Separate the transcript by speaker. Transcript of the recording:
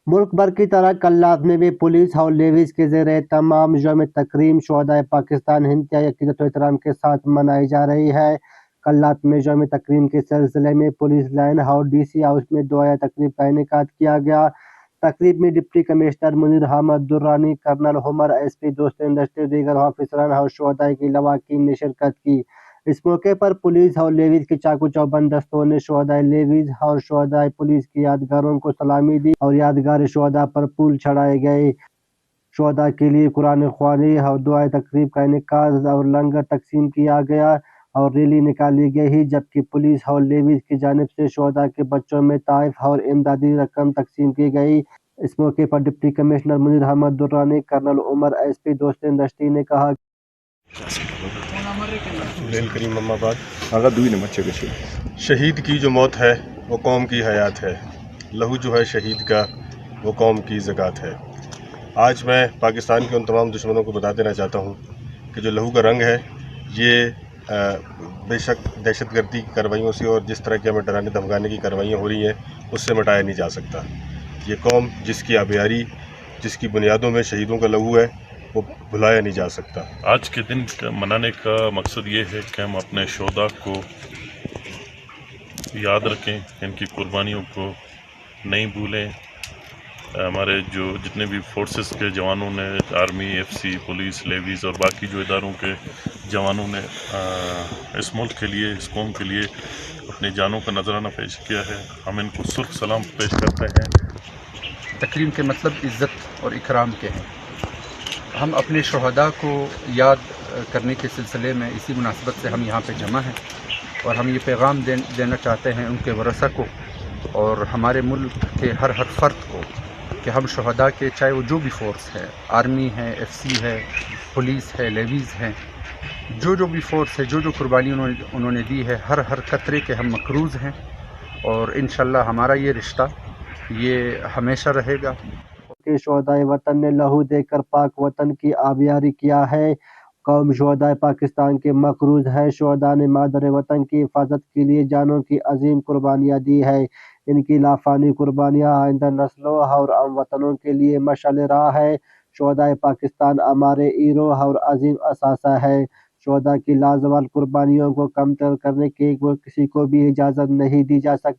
Speaker 1: मुल्क भर की तरह कल्लात में भी पुलिस और लेवीज के ज़ेर तमाम यौम तकरीम शहदाए पाकिस्तान इंतहाई अकीदत व एहतराम के साथ मनाई जा रही है। कल्लात में यौम तकरीम के सिलसिले में पुलिस लाइन और DC हाउस में दुआया तकरीब का इनेकाद किया गया। तकरीब में deputy commissioner Munir Ahmed Durrani, colonel Umar SP Dostain Dasti दीगर ऑफिसरान और शहदाए की लवाकीन ने शिरकत की। इस मौके पर पुलिस और लेवीज के चाकू चौबंद दस्तों ने शहदाए लेवीज और शहदाए पुलिस की यादगारों को सलामी दी और यादगार शहदा पर फूल चढ़ाए गए। शहदा के लिए कुरान ख्वानी और दुआ तकरीब का इनेकाद और लंगर तकसीम किया गया और रैली निकाली गई, जबकि पुलिस और लेवीज की जानिब से शहदा के बच्चों में ताइफ और इमदादी रकम तकसीम की गई। इस मौके पर deputy commissioner Munir Ahmed Durrani, colonel Umar SP Dostain Dasti ने कहा
Speaker 2: करीम अम्माबाद शहीद की जो मौत है वो कौम की हयात है, लहू जो है शहीद का वो कौम की ज़कात है। आज मैं पाकिस्तान के उन तमाम दुश्मनों को बता देना चाहता हूँ कि जो लहू का रंग है ये बेशक दहशतगर्दी की कार्रवाइयों से और जिस तरह की हमें डराने धमकाने की कार्रवाइयाँ हो रही हैं उससे मिटाया नहीं जा सकता। ये कौम जिसकी आबियारी, जिसकी बुनियादों में शहीदों का लहू है, वो भुलाया नहीं जा सकता।
Speaker 3: आज के दिन मनाने का मकसद ये है कि हम अपने शोधा को याद रखें, इनकी कुर्बानियों को नहीं भूलें। हमारे जो जितने भी फोर्सेस के जवानों ने, आर्मी, FC, पुलिस, लेवीज़ और बाकी जो इदारों के जवानों ने इस मुल्क के लिए, इस कौम के लिए अपनी जानों का नजराना पेश किया है, हम इनको सुर्ख सलाम पेश करते हैं।
Speaker 4: तकरीम के मतलब इज़्ज़त और इकराम के हैं। हम अपने शहदा को याद करने के सिलसिले में इसी मुनासबत से हम यहाँ पे जमा हैं और हम ये पैगाम देना चाहते हैं उनके वरसा को और हमारे मुल्क के हर फ़र्द को कि हम शहदा के, चाहे वो जो भी फोर्स है, आर्मी है, FC है, पुलिस है, लेवीज़ हैं, जो भी फोर्स है, जो कुर्बानी उन्होंने दी है, हर कतरे के हम मकरूज़ हैं और इंशाअल्लाह हमारा ये रिश्ता ये हमेशा रहेगा।
Speaker 1: के शहदाए वतन ने लहू देकर पाक वतन की आबियारी किया है। कौम शहदाए पाकिस्तान के मकरूज है। शहदा ने मादर वतन की हिफाजत के लिए जानों की अजीम कुर्बानियाँ दी है। इनकी लाफानी कुर्बानियाँ आइंदा नस्लों और हम वतनों के लिए मशाल राह है। शहदाए पाकिस्तान हमारे हीरो और अजीम असासा है। शहदा की लाजवाब कुर्बानियों को कमतर करने की वो किसी को भी इजाज़त नहीं दी जा सकती।